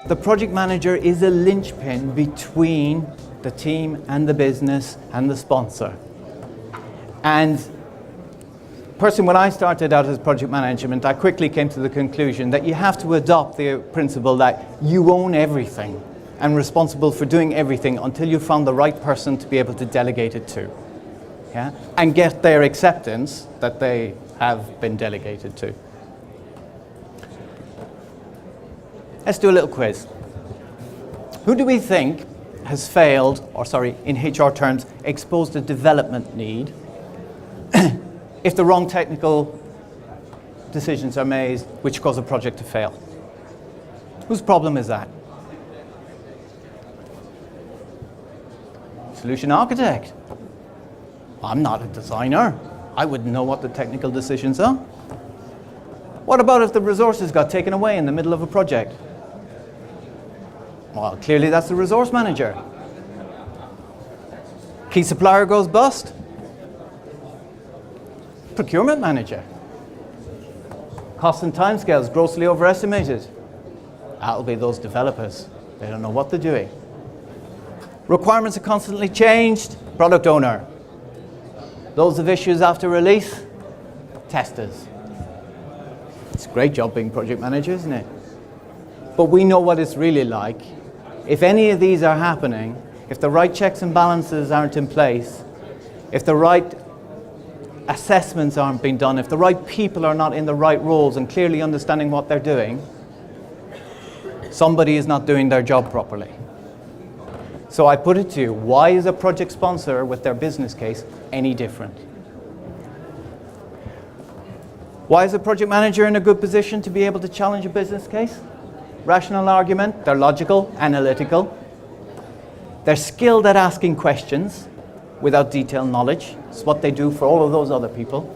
The project manager is a linchpin between the team and the business and the sponsor. And personally, when I started out as project management, I quickly came to the conclusion that you have to adopt the principle that you own everything and responsible for doing everything until you found the right person to be able to delegate it to. Yeah? And get their acceptance that they have been delegated to. Let's do a little quiz. Who do we think has failed, or sorry, in HR terms, exposed a development need if the wrong technical decisions are made which cause a project to fail? Whose problem is that? Solution architect. I'm not a designer. I wouldn't know what the technical decisions are. What about if the resources got taken away in the middle of a project? Well, clearly that's the resource manager. Key supplier goes bust. Procurement manager. Costs and timescales grossly overestimated. That'll be those developers. They don't know what they're doing. Requirements are constantly changed. Product owner. Those with issues after release. Testers. It's a great job being project manager, isn't it? But we know what it's really like. If any of these are happening, if the right checks and balances aren't in place, if the right assessments aren't being done, if the right people are not in the right roles and clearly understanding what they're doing, somebody is not doing their job properly. So I put it to you, why is a project sponsor with their business case any different? Why is a project manager in a good position to be able to challenge a business case? Rational argument, they're logical, analytical. They're skilled at asking questions without detailed knowledge. It's what they do for all of those other people.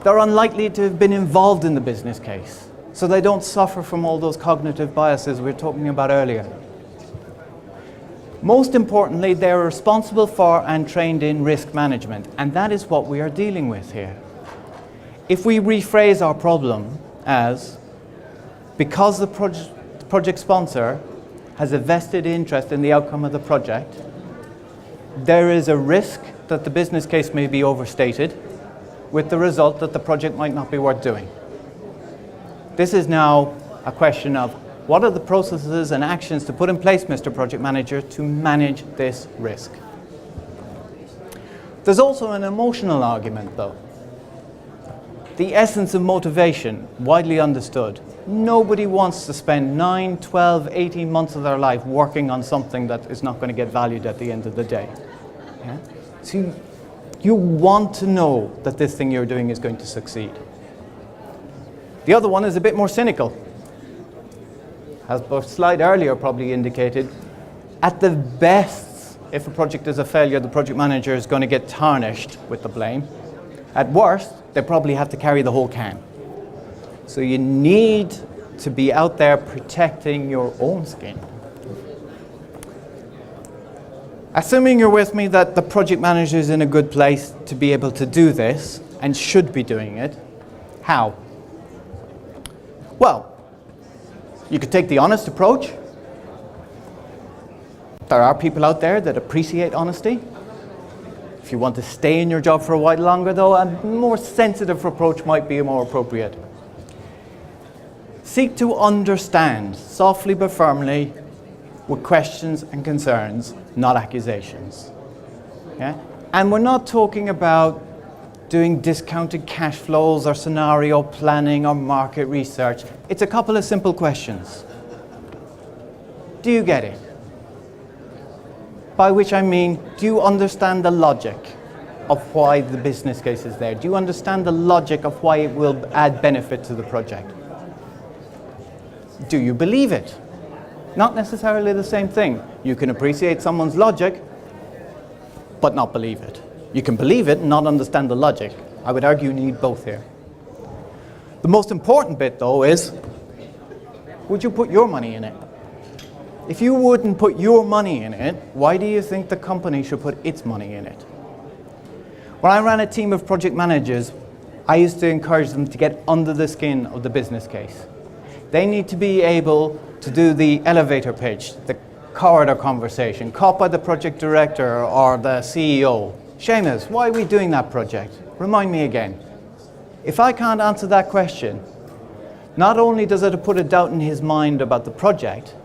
They're unlikely to have been involved in the business case, so they don't suffer from all those cognitive biases we were talking about earlier. Most importantly, they're responsible for and trained in risk management, and that is what we are dealing with here. If we rephrase our problem as, because the project sponsor has a vested interest in the outcome of the project, there is a risk that the business case may be overstated, with the result that the project might not be worth doing. This is now a question of what are the processes and actions to put in place, Mr. Project Manager, to manage this risk. There's also an emotional argument, though. The essence of motivation, widely understood. Nobody wants to spend 9, 12, 18 months of their life working on something that is not going to get valued at the end of the day. Yeah? So you want to know that this thing you're doing is going to succeed. The other one is a bit more cynical. As the slide earlier probably indicated, at the best, if a project is a failure, the project manager is going to get tarnished with the blame. At worst, they probably have to carry the whole can. So you need to be out there protecting your own skin. Assuming you're with me that the project manager is in a good place to be able to do this and should be doing it, how? Well, you could take the honest approach. There are people out there that appreciate honesty. If you want to stay in your job for a while longer, though, a more sensitive approach might be more appropriate. Seek to understand, softly but firmly, with questions and concerns, not accusations. Yeah? And we're not talking about doing discounted cash flows or scenario planning or market research. It's a couple of simple questions. Do you get it? By which I mean, do you understand the logic of why the business case is there? Do you understand the logic of why it will add benefit to the project? Do you believe it? Not necessarily the same thing. You can appreciate someone's logic, but not believe it. You can believe it and not understand the logic. I would argue you need both here. The most important bit, though, is, would you put your money in it? If you wouldn't put your money in it, why do you think the company should put its money in it? When I ran a team of project managers, I used to encourage them to get under the skin of the business case. They need to be able to do the elevator pitch, the corridor conversation, caught by the project director or the CEO. Seamus, why are we doing that project? Remind me again. If I can't answer that question, not only does it put a doubt in his mind about the project,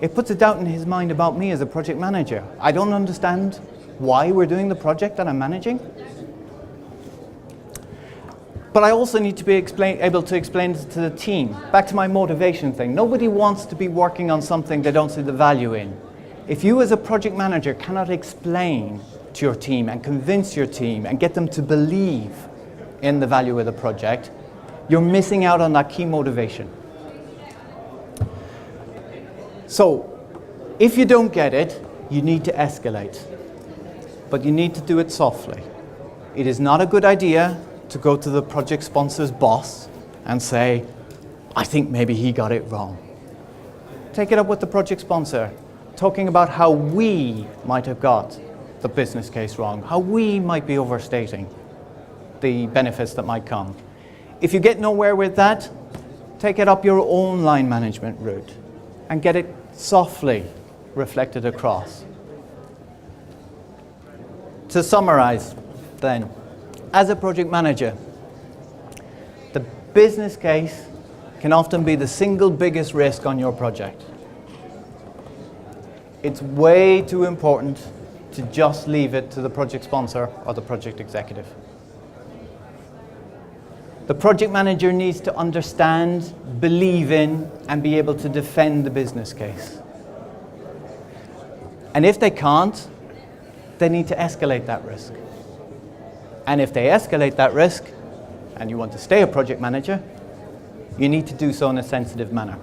it puts a doubt in his mind about me as a project manager. I don't understand why we're doing the project that I'm managing. But I also need to be able to explain it to the team. Back to my motivation thing. Nobody wants to be working on something they don't see the value in. If you as a project manager cannot explain to your team and convince your team and get them to believe in the value of the project, you're missing out on that key motivation. So, if you don't get it, you need to escalate. But you need to do it softly. It is not a good idea to go to the project sponsor's boss and say, I think maybe he got it wrong. Take it up with the project sponsor, talking about how we might have got the business case wrong, how we might be overstating the benefits that might come. If you get nowhere with that, take it up your own line management route and get it softly reflected across. To summarize then, as a project manager, the business case can often be the single biggest risk on your project. It's way too important to just leave it to the project sponsor or the project executive. The project manager needs to understand, believe in, and be able to defend the business case. And if they can't, they need to escalate that risk. And if they escalate that risk, and you want to stay a project manager, you need to do so in a sensitive manner.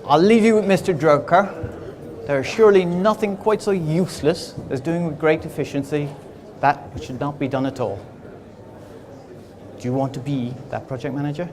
I'll leave you with Mr. Drucker. There is surely nothing quite so useless as doing with great efficiency that which should not be done at all. Do you want to be that project manager?